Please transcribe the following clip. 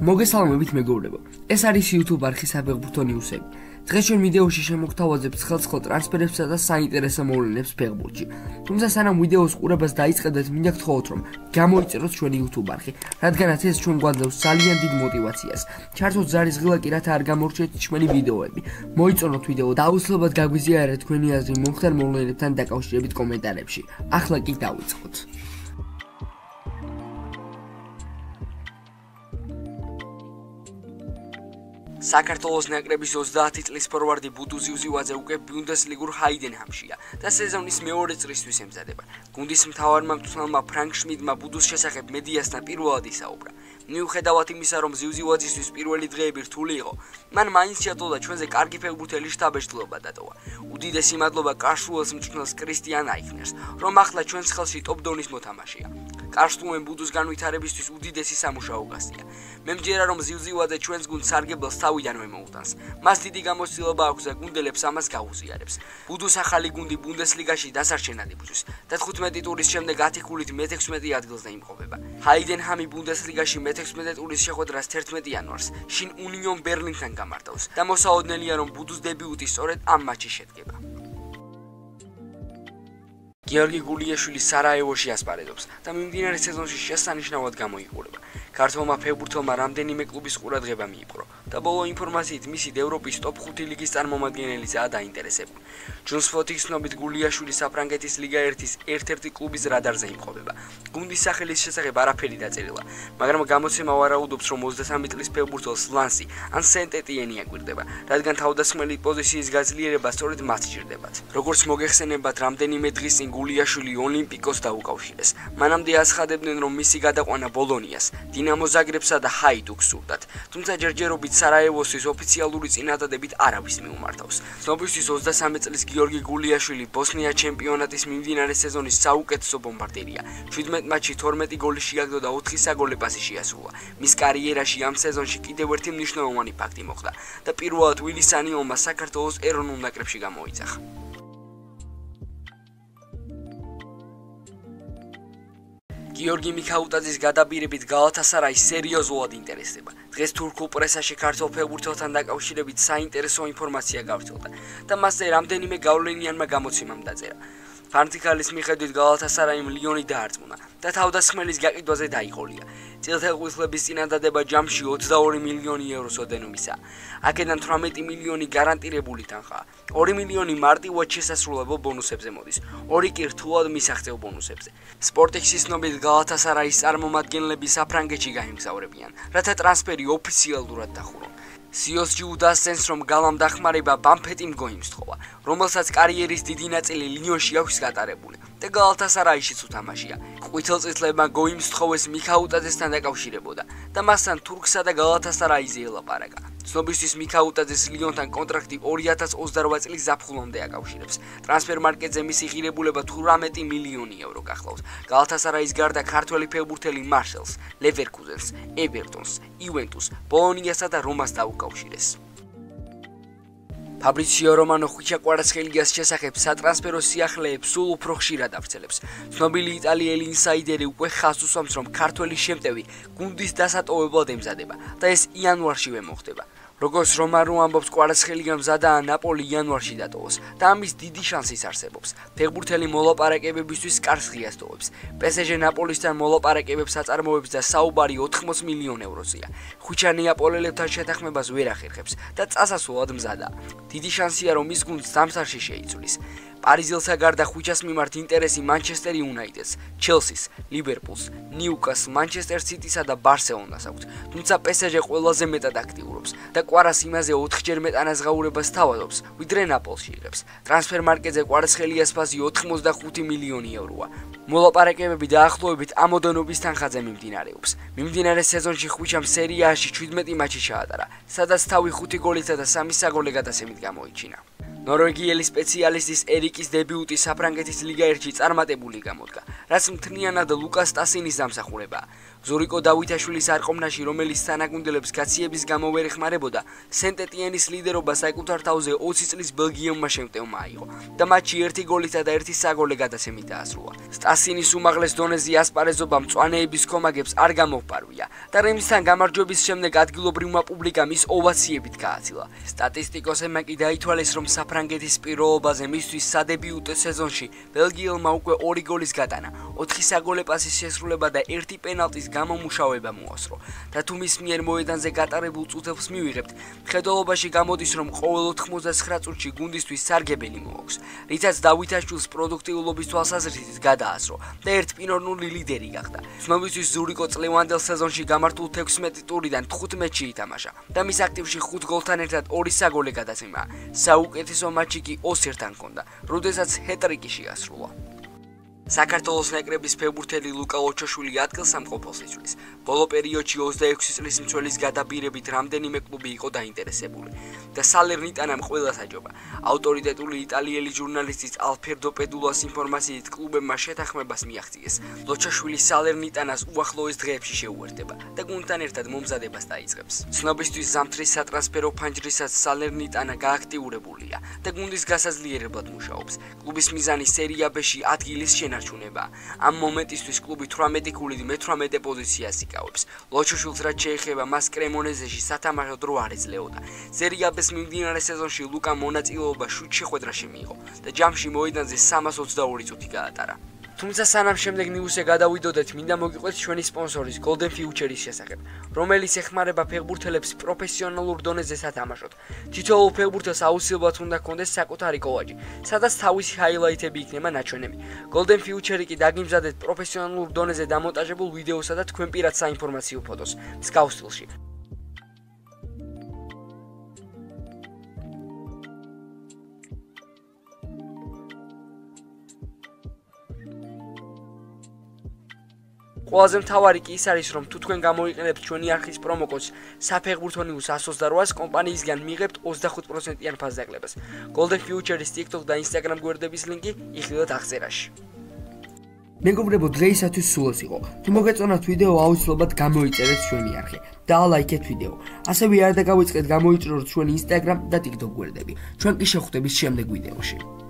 მოგესალმებით მეგობრებო. ეს არის YouTube არხი საფეხბურთო ნიუსები. დღეს ჩვენ ვიდეოში შემოგთავაზებთ ხელსხლ ტრანსფერებსა და საინტერესო მოვლენებს ფეხბურთში. თუმცა სანამ ვიდეოს ყურებას დაიწყებთ, მინდა გთხოვოთ, რომ გამოიწეროთ ჩვენი YouTube არხი, რადგანაც ეს ჩვენ გვაძლევს ძალიან დიდ мотивაციას. ჩართოთ ზარის ღილაკი, რათა არ გამორჩეთ ჩვენი ვიდეოები. მოიწონოთ ვიდეო და აუცილებლად გაგვიზიარეთ თქვენი აზრი მომხდარ მოვლენებთან დაკავშირებით კომენტარებში. ახლა კი დავიწყოთ. საქართველოს ნაკრების 30 წლის ფორვარდი ბუდუზი უზივაძე უკვე ბუნდესლიგურ ჰაიდენჰამშია და სეზონის მეორე წრისთვის ემზადება. გუნდის მთავარმა მწვრთნელმა ფრანკ შმიდტმა ბუდუს შესახებ მედიასთან პირველად ისაუბრა. მიუხედავად იმისა, რომ ზივზივაძისთვის პირველი დღეები რთული იყო, მან მაინც შეძლო ჩვენზე კარგი ფეხბურთელი შთაბეჭდილება დატოვა. უდიდესი მადლობა კარშტუელს მწვრთნელს კრისტიან აიქნერს, რომ ახლა ჩვენს ხელში ტოპ დონის მოთამაშეა. კარშტუემ ბუდუს განვითარებისთვის უდიდესი სამუშაო გასწია. მე მჯერა, რომ ზივზივაძე ჩვენს გუნდს სარგებელს თავიდანვე მოუტანს. მას დიდი გამოცდილება აქვს და გუნდელებს ამას გაუზიარებს. ბუდუს ახალი გუნდი ბუნდესლიგაში დასარჩენად იბრძვის და 15 ტურის შემდეგ 10 ქულით მე-16 ადგილზე იმყოფება. ჰაიდენჰამი ბუნდესლიგაში მე-16 ტურის შეხვედრას 11 იანვარს შინ უნიონ ბერლინთან გამართავს და მოსაოდნელია, რომ ბუდუს დებიუტი სწორედ ამ მატჩში შედგება. გიორგი გულიაშვილი სარაევოში ასპარეზობს და მიმდინარე სეზონში შესანიშნავად გამოიყურება. ქართველმა ფეხბურთელმა რამდენიმე კლუბის ყურადღება მიიპყრო და ბოლო ინფორმაციით მისი ევროპის ტოპ 5 ლიგის წარმომადგენელიცაა დაინტერესებული. ჯუნს ფოთის ცნობით გულიაშვილი საფრანგეთის ლიგა 1-ის ერთ-ერთი კლუბის რადარზე იმყოფება. გუნდის სახელის შესახებ არაფერი დაწერილა, მაგრამ გამოცემა ვარაუდობს, რომ 23 წლის ფეხბურთელს ლანსი ან სენტ-ეტიენი აკვირდება, რადგან თავდასხმელი პოზიციის გაძლიერება სწორედ მათ სჭირდებათ. როგორც მოგეხსენებათ, რამდენიმე დღის წინ გულიაშვილი ოლიმპიკოს დაუკავშირეს. მანამდე აცხადებდნენ, რომ მისი გადაყვანა ბოლონიას, დინამო ზაგრებსა და ჰაიდუკს სურდათ, თუმცა ჯერჯერობით სარაევოსის ოფიციალური წინადადებით არავის მიუმართავს. ცნობისთვის 23 წლის გიორგი გულიაშვილი ბოსნია ჩემპიონატის მიმდინარე სეზონის საუკეთესო ბომბარდირია. 17 მატჩში 12 გოლი შეაგდო და 4 საგოლე პასი შეასრულა. მის კარიერაში ამ სეზონში კიდევ ერთი მნიშვნელოვანი ფაქტი მოხდა და პირველად ვილი სანიოლმა საქართველოს ეროვნულ ნაკრებში გამოიძახა. გიორგი მიქაუტაძის გადაბირებით გალათასარაი სერიოზულად ინტერესდება. დღეს თურქულ პრესაში ქართულ ფეხბურთელთან დაკავშირებით საინტერესო ინფორმაცია გავრცელდა და მასზე რამდენიმე გავლენიანმა გამოცემამ დაწერა. ფანტიკალის მიხედვით გალათასარაიმ ლიონი დაარწმუნა და თავდასხმელის გაყიდვაზე დაიყოლია. წილთაღუილების წინადადება ჯამში 22 მილიონი ევროს ოდენობისაა. აქედან 18 მილიონი გარანტირებული თანხაა. 2 მილიონი მარტივად შესასრულებელ ბონუსებზე მოდის. 2 კი რთულად მისაღწევ ბონუსებზე. სპორტექსის ცნობით გალათასარაის წარმომადგენლები საფრანგეთში გაემგზავრებიან, რათა ტრანსფერი ოფიციალურად დახურონ. CSG უდასცენს, რომ გალამ დახმარება ბამფეტიმ გოიმსთხოვა, რომელსაც კარიერის დიდი ნაწილი ლიონში აქვს გატარებული და გალათასარაიშიც უთამაშია. ყვითელწითლებმა გოიმსთხოვეს მიქაუტაძესთან დაკავშირებოდა და მასთან თურქსა და გალათასარაიზე ელაპარაკა. ცნობისთვის მიქაუტაძეს ლიონთან კონტრაქტი 2028 წლის ზაფხულამდე აკავშირებს. ტრანსფერ მარკეტზე მისი ღირებულება 18 მილიონი ევრო გახლავს. გალათასარაის გარდა ქართველი ფეხბურთელი მარსელს, ლევერკუზენს, ევერტონს, იუვენტუს, ბოლონიასა და რომას დაუკავშირეს. ფაბრიციო რომანო ხვიჩა კვარაცხელიას შესახებ სატრანსფერო სიახლეებს სულ უფრო ხშირად ავრცელებს. ცნობილი იტალიელი ინსაიდერი უკვე ხაზს უსვამს, რომ ქართველი შემტევი გუნდის დასატოვებლად ემზადება და ეს იანვარშივე მოხდება. როგორც რომანო ამბობს, კვარაცხელია მზადაა ნაპოლი იანვარში დატოვოს და ამის დიდი შანსიც არსებობს. ფეხბურთელი მოლაპარაკებებისთვის კარგს ღიას ტოვებს. PSG ნაპოლისთან მოლაპარაკებებს აწარმოებს და საუბარი 80 მილიონ ევროზეა. ხვიჩა ნეაპოლელებთან შეთანხმებას ვერ ახერხებს და წასასვლელად მზადაა. დიდი შანსია, რომ ის გუნდს დამსარში შეიცვლის. პარიზელსა გარდა ხვიჩას მიმართ ინტერესი მანჩესტერ იუნაიტედს, ჩელსის, ლივერპულს, ნიუკასლს, მანჩესტერ სიტისა და ბარსელონას აქვს. თუმცა PSG ყველაზე მეტად აქტიურობს და კვარას იმაზე 4-ჯერ მეტ ანაზღაურებას თავადობს, ვიდრე ნაპოლში იღებს. ტრანსფერ მარკეტზე კვარაცხელიას ფასი 85 მილიონი ევროა. მოლაპარაკებები დაახლოებით ამ ოდენობის თანხაზე მიმდინარეობს. მიმდინარე სეზონში ხვიჩამ სერიაში 17 მატჩი ჩაატარა, სადაც თავი 5 გოლითა და 3 საგოლე გადასემით გამოიჩინა. ნორვეგიელი სპეციალისტის ერიკის დებიუტი საფრანგეთის ლიგა 1-ში წარმატებული გამოდგა, რაც მთლიანად ლუკას ტასინის დამსახურებაა. ზურიკო დავითაშვილის არყოვნაში, რომელიც თანაგუნდელებს გაციების გამო ვერ ეხმარებოდა, სენტ-ეტიენის ლიდერობა საკუთარ თავზე 20 წლის ბელგიელმა შემტევმა აიღო და მატჩი 1 გოლითა და 1 საგოლე გადაცემით დაასრულა. სტასინის უმაღლეს დონეზე ასპარეზობა მწვანეების კომაგებს არ გამოვპარვია და რემისთან გამარჯვების შემდეგ ადგილობრივმა პუბლიკამ ის ოვაციებით გააცილა. სტატისტიკოსებმა კი დაითვალეს, რომ საფრანგეთის პირობაზე მისთვის სადებიუტო სეზონში ბელგიელმა უკვე 2 გოლის გატანა, 4 საგოლე პასის შესრულება და 1 პენალტის გამომუშავება მოასწრო. და თუ მის მიერ მოედანზე გატარებულ წუთებს მივიღებთ, მხედველობაში გამოდის, რომ ყოველ 89 წუთში გუნდისთვის სარგებელი მოაქვს, რითაც დავითაშვილს პროდუქტიულობის თვალსაზრისით გადაასრო და 1-0 ლიდერი გახდა. ცნობისთვის ზურიკო წლევანდელ სეზონში გამართულ 16 ტურიდან 15-ში ითამაშა და მის აქტივში 5 გოლთან ერთად 2 საგოლე გადაცემა. საუკეთესო მატჩი კი ოსერთან ჰქონდა, როდესაც ჰეტრიკი შეასრულა. საქართველოს ნაკრების ფეხბურთელი ლუკა ოჩოშვილი ადგილსამყოფელს იცვლის. ბოლო პერიოდში 26 წლის მცველის გადაბირებით რამდენიმე კლუბი იყო დაინტერესებული და სალერნიტანამ ყველას აჯობა. ავტორიტეტული იტალიელი ჟურნალისტის ალფერდო პედულას ინფორმაციით კლუბებმა შეთანხმებას მიაღწიეს. ლოჩოშვილი სალერნიტანას უახლოეს დღეებში შეუერთდება და გუნდთან ერთად მომზადებას დაიწყებს. ცნობისთვის ზამთრის სატრანსფერო ფანჯრისაც სალერნიტანა გააქტიურებულია და გუნდის გასაძლიერებლად მუშაობს. კლუბის მიზანი სერია B-ში ადგილის შენარჩუნება. ამ მომენტისთვის კლუბი 18 გულით მე-18 პოზიციას იკავებს. ლოჩოშვილს რაც შეეხება, მას კრემონეზეში სათამაშო დრო არ ეძლეოდა. სერია B-ს მიმდინარე სეზონში ლუკა მონაწილეობა შუთ შეხვედრაში მიიღო და ჯამში მოედანზე 322 წუთი გაატარა. თუმცა სანამ შემდეგ ნიუსზე გადავიდოდეთ, მინდა მოგიყვეთ ჩვენი სპონსორის Golden Future-ის შესახებ, რომელიც ეხმარება ფეხბურთელებს პროფესიონალურ დონეზე სათამაშოთ. თითოეულ ფეხბურთელს აუცილებლად უნდა ჰქონდეს საკუთარი კოვაჯი, სადაც თავისი ჰაილაითები იქნება ნაჩვენები. Golden Future-ი კი დაგიმზადეთ პროფესიონალურ დონეზე დამონტაჟებულ ვიდეოსა და თქვენ პირად საინფორმაციო ფოტოს მსგავს სტილში. ყველაზე მთავარი კი ის არის, რომ თუ თქვენ გამოიყენებთ ჩვენი არხის პრომოკოდს საფეხბურთო ნიუს 128-ს, კომპანიისგან მიიღებთ 25%-იან ფასდაკლებას. Golden Future-ის TikTok და Instagram გვერდების ლინკი იხილეთ აღწერაში. მეგობრებო, დღეისათვის სულ ეს იყო. თუ მოგეწონათ ვიდეო, აუცილებლად გამოიწერეთ ჩვენი არხი და ლაიქეთ ვიდეო. ასევე არ დაგავიწყეთ გამოიჭროთ ჩვენი Instagram და TikTok გვერდები. ჩვენ კი შევხვდებით შემდეგ ვიდეოში.